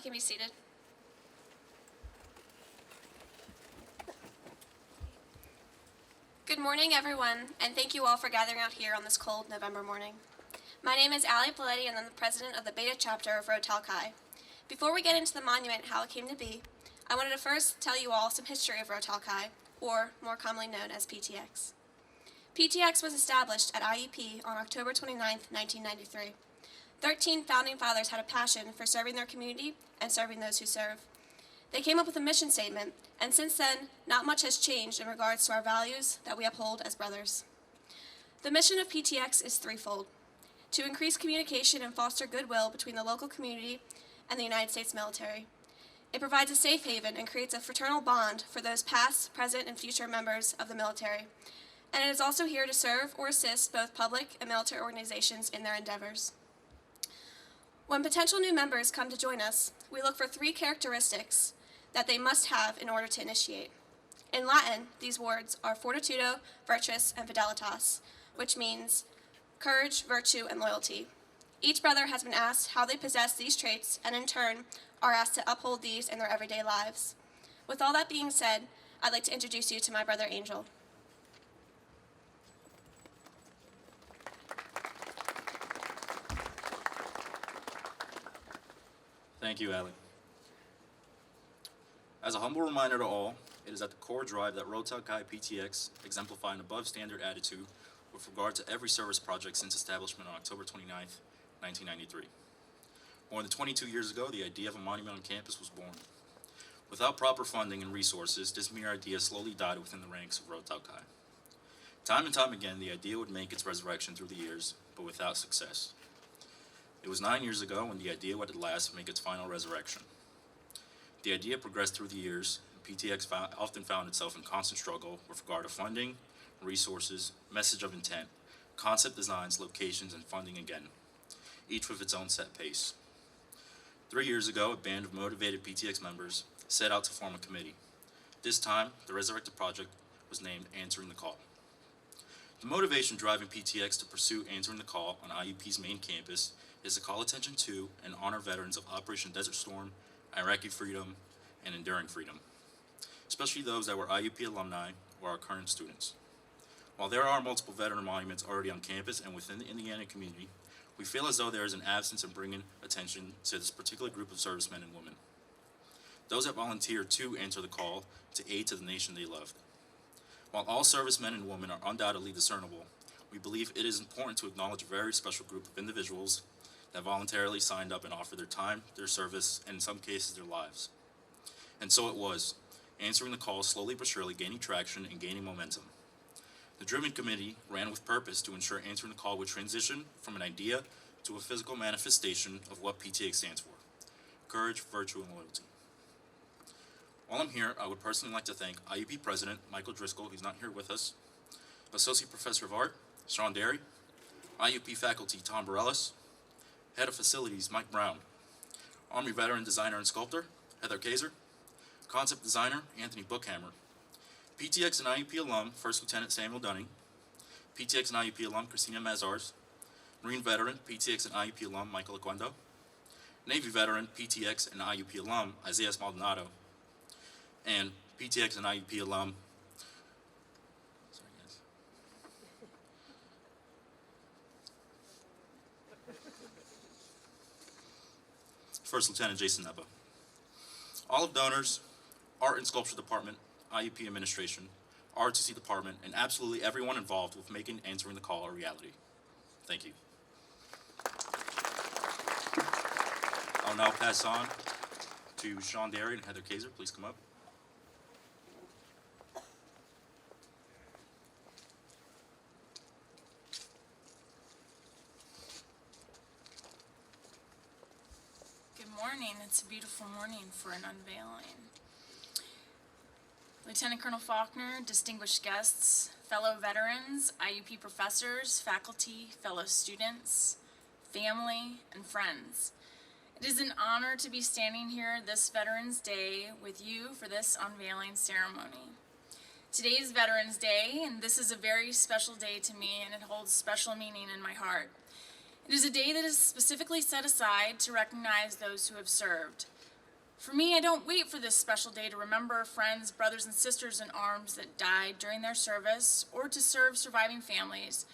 can be seated. Good morning, everyone, and thank you all for gathering out here on this cold November morning. My name is Ali Ippoliti, and I'm the president of the Beta chapter of Rho Tau Chi. Before we get into the monument and how it came to be, I wanted to first tell you all some history of Rho Tau Chi, or more commonly known as PTX. PTX was established at IUP on October 29, 1993. 13 founding fathers had a passion for serving their community and serving those who serve. They came up with a mission statement, and since then, not much has changed in regards to our values that we uphold as brothers. The mission of PTX is threefold: to increase communication and foster goodwill between the local community and the United States military. It provides a safe haven and creates a fraternal bond for those past, present, and future members of the military. And it is also here to serve or assist both public and military organizations in their endeavors. When potential new members come to join us, we look for 3 characteristics that they must have in order to initiate. In Latin, these words are fortitudo, virtus, and fidelitas, which means courage, virtue, and loyalty. Each brother has been asked how they possess these traits, and in turn are asked to uphold these in their everyday lives. With all that being said, I'd like to introduce you to my brother Angel. Thank you, Ali. As a humble reminder to all, it is at the core drive that Rho Tau Chi PTX exemplify an above-standard attitude with regard to every service project since establishment on October 29, 1993. More than 22 years ago, the idea of a monument on campus was born. Without proper funding and resources, this mere idea slowly died within the ranks of Rho Tau Chi. Time and time again, the idea would make its resurrection through the years, but without success. It was 9 years ago when the idea would at last make its final resurrection. The idea progressed through the years, and PTX often found itself in constant struggle with regard to funding, resources, message of intent, concept designs, locations, and funding again, each with its own set pace. 3 years ago, a band of motivated PTX members set out to form a committee. This time, the resurrected project was named Answering the Call. The motivation driving PTX to pursue Answering the Call on IUP's main campus is to call attention to and honor veterans of Operation Desert Storm, Iraqi Freedom, and Enduring Freedom, especially those that were IUP alumni or our current students. While there are multiple veteran monuments already on campus and within the Indiana community, we feel as though there is an absence in bringing attention to this particular group of servicemen and women, those that volunteered to answer the call to aid to the nation they loved. While all servicemen and women are undoubtedly discernible, we believe it is important to acknowledge a very special group of individuals that voluntarily signed up and offered their time, their service, and in some cases their lives. And so it was, Answering the Call slowly but surely gaining traction and gaining momentum. The Driven Committee ran with purpose to ensure Answering the Call would transition from an idea to a physical manifestation of what PTX stands for: courage, virtue, and loyalty. While I'm here, I would personally like to thank IUP President Michael Driscoll, who's not here with us, Associate Professor of Art Sean Derry, IUP faculty Tom Bareilles, Head of Facilities Mike Brown, Army Veteran Designer and Sculptor Heather Kaiser, Concept Designer Anthony Bookhammer, PTX and IUP alum First Lieutenant Samuel Dunning, PTX and IUP alum Christina Mazars, Marine Veteran PTX and IUP alum Michael Aquendo, Navy Veteran PTX and IUP alum Isaiah Maldonado, and PTX and IUP alum First Lieutenant Jason Neppa. All of donors, Art and Sculpture Department, IUP Administration, ROTC Department, and absolutely everyone involved with making Answering the Call a reality. Thank you. I'll now pass on to Sean Derry and Heather Kaiser. Please come up. It's a beautiful morning for an unveiling. Lieutenant Colonel Faulkner, distinguished guests, fellow veterans, IUP professors, faculty, fellow students, family, and friends. It is an honor to be standing here this Veterans Day with you for this unveiling ceremony. Today is Veterans Day, and this is a very special day to me, and it holds special meaning in my heart. It is a day that is specifically set aside to recognize those who have served, For me, I don't wait for this special day to remember friends, brothers, and sisters in arms that died during their service or to serve surviving families.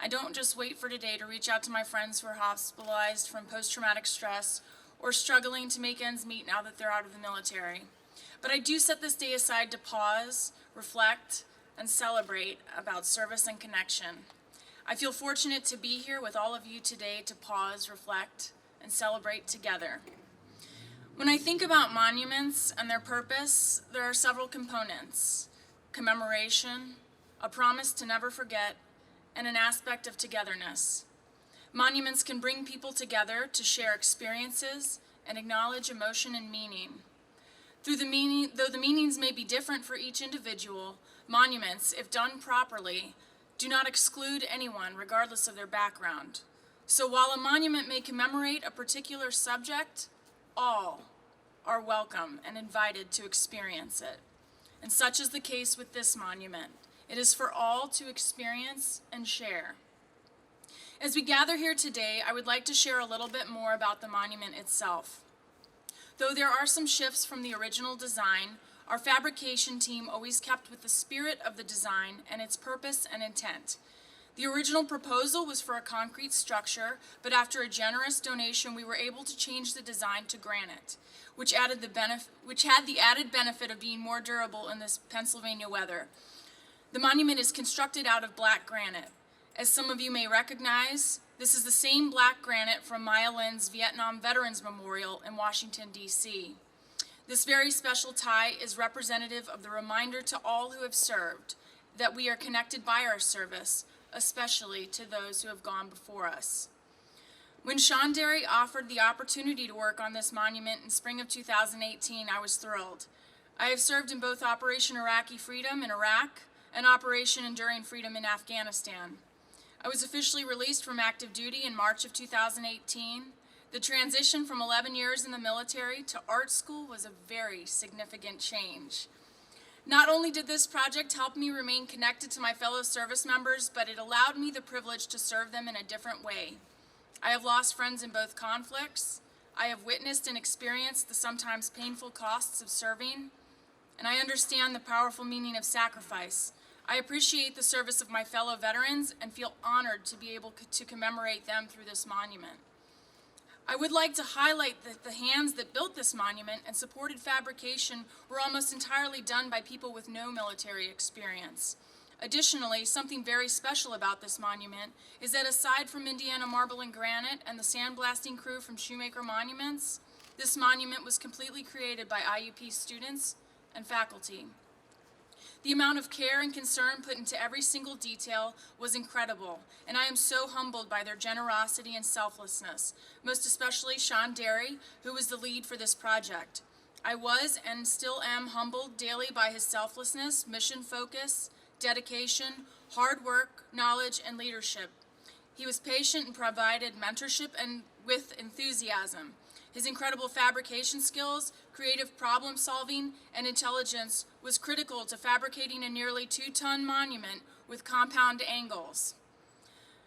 I don't just wait for today to reach out to my friends who are hospitalized from post-traumatic stress or struggling to make ends meet now that they're out of the military. But I do set this day aside to pause, reflect, and celebrate about service and connection. I feel fortunate to be here with all of you today to pause, reflect, and celebrate together. When I think about monuments and their purpose, there are several components: commemoration, a promise to never forget, and an aspect of togetherness. Monuments can bring people together to share experiences and acknowledge emotion and meaning. Though the meanings may be different for each individual, monuments, if done properly, do not exclude anyone regardless of their background. So while a monument may commemorate a particular subject, all are welcome and invited to experience it. And such is the case with this monument. It is for all to experience and share. As we gather here today, I would like to share a little bit more about the monument itself. Though there are some shifts from the original design, our fabrication team always kept with the spirit of the design and its purpose and intent. The original proposal was for a concrete structure, but after a generous donation, we were able to change the design to granite, which had the added benefit of being more durable in this Pennsylvania weather. The monument is constructed out of black granite. As some of you may recognize, this is the same black granite from Maya Lin's Vietnam Veterans Memorial in Washington, D.C. This very special tie is representative of the reminder to all who have served that we are connected by our service, especially to those who have gone before us. When Sean Derry offered the opportunity to work on this monument in spring of 2018, I was thrilled. I have served in both Operation Iraqi Freedom in Iraq and Operation Enduring Freedom in Afghanistan. I was officially released from active duty in March of 2018. The transition from 11 years in the military to art school was a very significant change. Not only did this project help me remain connected to my fellow service members, but it allowed me the privilege to serve them in a different way. I have lost friends in both conflicts. I have witnessed and experienced the sometimes painful costs of serving, and I understand the powerful meaning of sacrifice. I appreciate the service of my fellow veterans and feel honored to be able to commemorate them through this monument. I would like to highlight that the hands that built this monument and supported fabrication were almost entirely done by people with no military experience. Additionally, something very special about this monument is that aside from Indiana Marble and Granite and the sandblasting crew from Shoemaker Monuments, this monument was completely created by IUP students and faculty. The amount of care and concern put into every single detail was incredible, and I am so humbled by their generosity and selflessness, most especially Sean Derry, who was the lead for this project. I was and still am humbled daily by his selflessness, mission focus, dedication, hard work, knowledge, and leadership. He was patient and provided mentorship and with enthusiasm. His incredible fabrication skills, creative problem solving, and intelligence was critical to fabricating a nearly 2-ton monument with compound angles.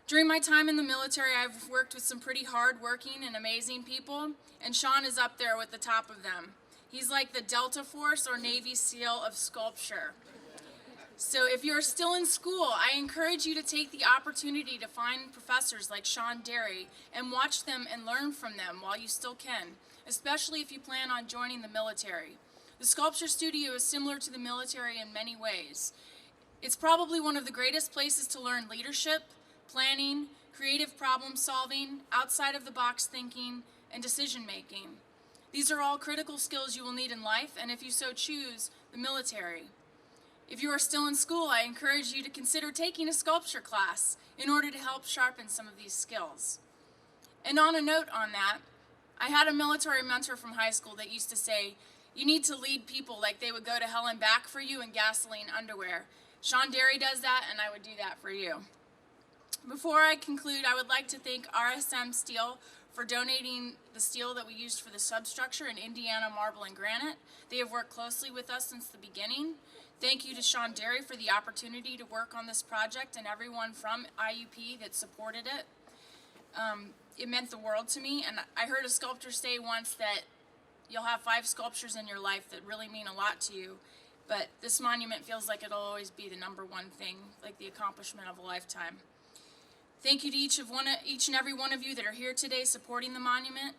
During my time in the military, I've worked with some pretty hard-working and amazing people, and Sean is up there with the top of them. He's like the Delta Force or Navy SEAL of sculpture. So if you're still in school, I encourage you to take the opportunity to find professors like Sean Derry and watch them and learn from them while you still can, especially if you plan on joining the military. The sculpture studio is similar to the military in many ways. It's probably one of the greatest places to learn leadership, planning, creative problem solving, outside of the box thinking, and decision making. These are all critical skills you will need in life, and if you so choose, the military. If you are still in school, I encourage you to consider taking a sculpture class in order to help sharpen some of these skills. And on a note on that, I had a military mentor from high school that used to say, you need to lead people like they would go to hell and back for you in gasoline underwear. Sean Derry does that, and I would do that for you. Before I conclude, I would like to thank RSM Steel for donating the steel that we used for the substructure in Indiana Marble and Granite. They have worked closely with us since the beginning. Thank you to Sean Derry for the opportunity to work on this project and everyone from IUP that supported it. It meant the world to me, and I heard a sculptor say once that you'll have 5 sculptures in your life that really mean a lot to you, but this monument feels like it'll always be the number one thing, like the accomplishment of a lifetime. Thank you to each and every one of you that are here today supporting the monument,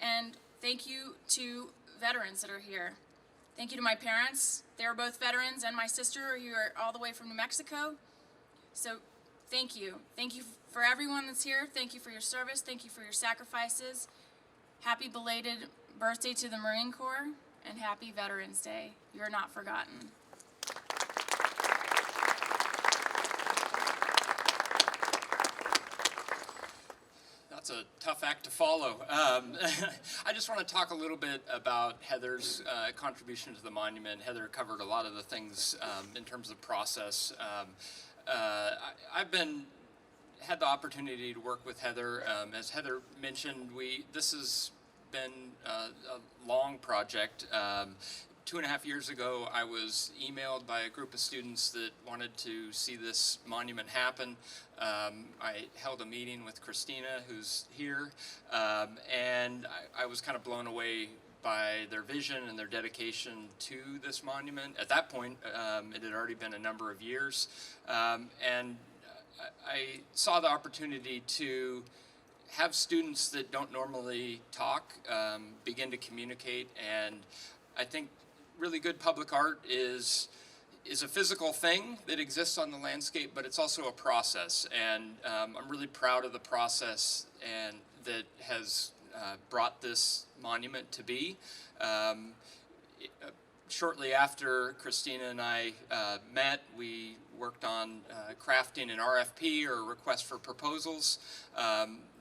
and thank you to veterans that are here. Thank you to my parents. They were both veterans, and my sister are here all the way from New Mexico. So thank you. Thank you for everyone that's here. Thank you for your service. Thank you for your sacrifices. Happy belated birthday to the Marine Corps, and happy Veterans Day. You're not forgotten. That's a tough act to follow. I just want to talk a little bit about Heather's contribution to the monument. Heather covered a lot of the things in terms of process. I've had the opportunity to work with Heather. As Heather mentioned, this has been a long project. 2.5 years ago, I was emailed by a group of students that wanted to see this monument happen. I held a meeting with Christina, who's here, and I was kind of blown away by their vision and their dedication to this monument. At that point, it had already been a number of years, and I saw the opportunity to have students that don't normally talk begin to communicate, and I think really good public art is a physical thing that exists on the landscape, but it's also a process, and I'm really proud of the process and that has brought this monument to be. Shortly after Christina and I met, we worked on crafting an RFP, or request for proposals,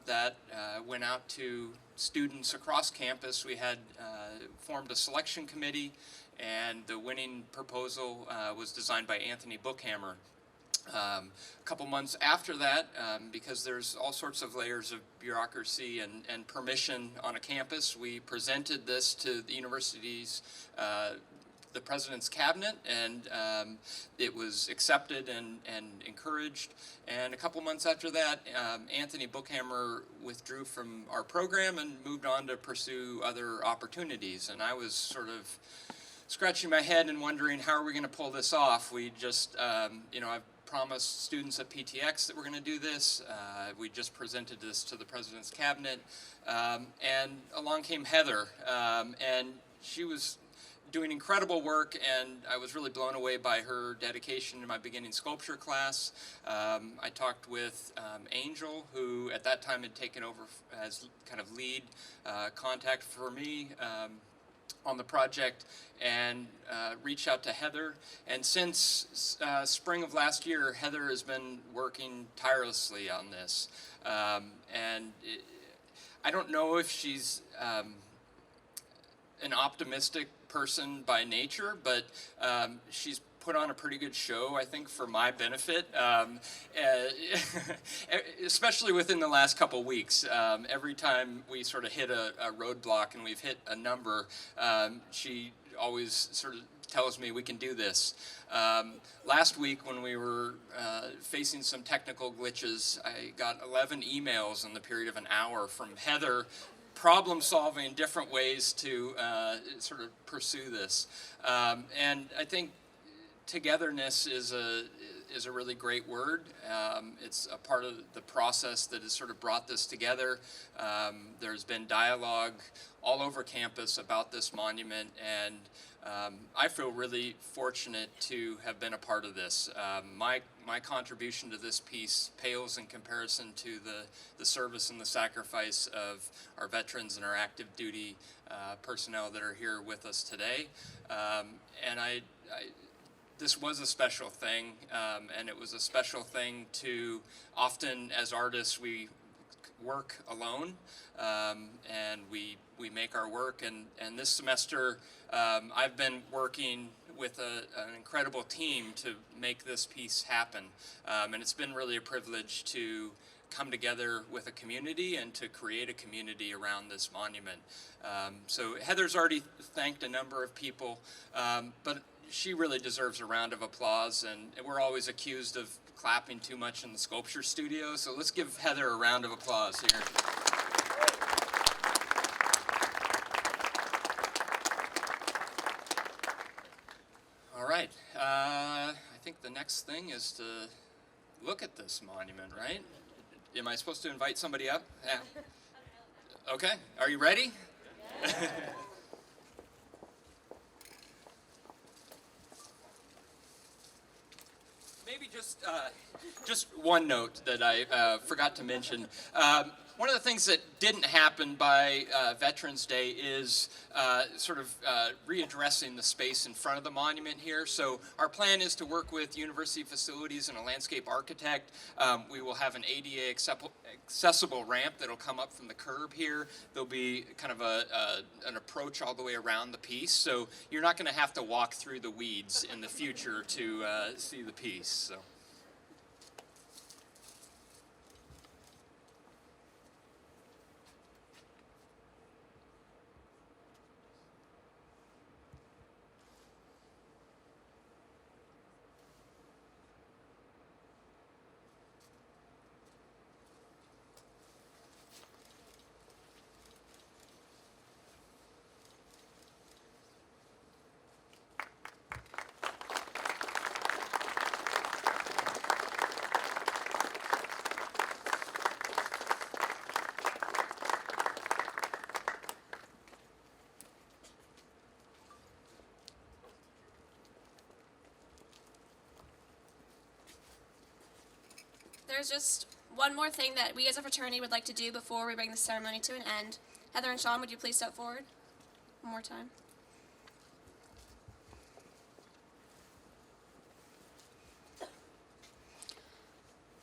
that went out to students across campus. We had formed a selection committee, and the winning proposal was designed by Anthony Bookhammer. A couple months after that, because there's all sorts of layers of bureaucracy and permission on a campus, we presented this to the university's the president's cabinet, and it was accepted and encouraged. And a couple months after that, Anthony Bookhammer withdrew from our program and moved on to pursue other opportunities. And I was sort of scratching my head and wondering, how are we going to pull this off? We just, I've promised students at PTX that we're going to do this. We just presented this to the president's cabinet, and along came Heather, and she was doing incredible work, and I was really blown away by her dedication in my beginning sculpture class. I talked with Angel, who at that time had taken over as kind of lead contact for me on the project, and reached out to Heather. And since spring of last year, Heather has been working tirelessly on this. I don't know if she's an optimistic person by nature, but she's put on a pretty good show, I think, for my benefit, especially within the last couple weeks. Every time we sort of hit a roadblock, and we've hit a number, she always sort of tells me we can do this. Last week, when we were facing some technical glitches, I got 11 emails in the period of an hour from Heather, problem solving different ways to sort of pursue this. And I think togetherness is a really great word. It's a part of the process that has sort of brought this together. There's been dialogue all over campus about this monument, and I feel really fortunate to have been a part of this. My contribution to this piece pales in comparison to the service and the sacrifice of our veterans and our active duty personnel that are here with us today. And this was a special thing, and it was a special thing to, often as artists, we work alone, and we make our work. And this semester, I've been working with an incredible team to make this piece happen. And it's been really a privilege to come together with a community and to create a community around this monument. So Heather's already thanked a number of people, but she really deserves a round of applause, and we're always accused of clapping too much in the sculpture studio, so let's give Heather a round of applause here. I think the next thing is to look at this monument, right? Am I supposed to invite somebody up? Yeah. Okay, are you ready? Maybe just one note that I forgot to mention. One of the things that didn't happen by Veterans Day is readdressing the space in front of the monument here. So our plan is to work with university facilities and a landscape architect. We will have an ADA accessible ramp that'll come up from the curb here. There'll be kind of an approach all the way around the piece. So you're not going to have to walk through the weeds in the future to see the piece. So. There's just one more thing that we as a fraternity would like to do before we bring the ceremony to an end. Heather and Sean, would you please step forward one more time?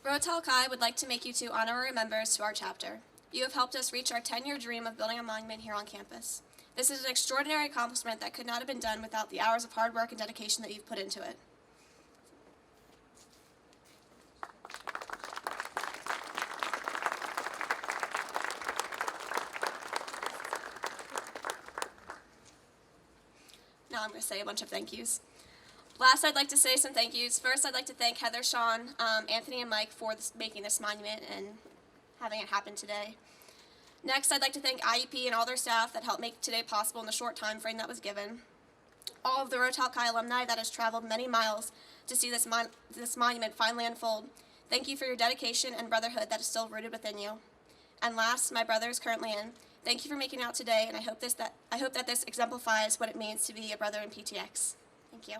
Rho Tau Chi would like to make you two honorary members to our chapter. You have helped us reach our 10-year dream of building a monument here on campus. This is an extraordinary accomplishment that could not have been done without the hours of hard work and dedication that you've put into it. Now I'm going to say a bunch of thank yous. Last, I'd like to say some thank yous. First, I'd like to thank Heather, Sean, Anthony, and Mike for making this monument and having it happen today. Next, I'd like to thank IUP and all their staff that helped make today possible in the short time frame that was given. All of the Rho Tau Chi alumni that has traveled many miles to see this monument finally unfold. Thank you for your dedication and brotherhood that is still rooted within you. And last, my brothers currently in. Thank you for making it out today, and I hope that this exemplifies what it means to be a brother in PTX. Thank you.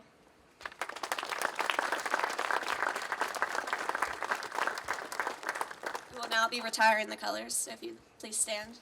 We will now be retiring the colors, so if you please stand.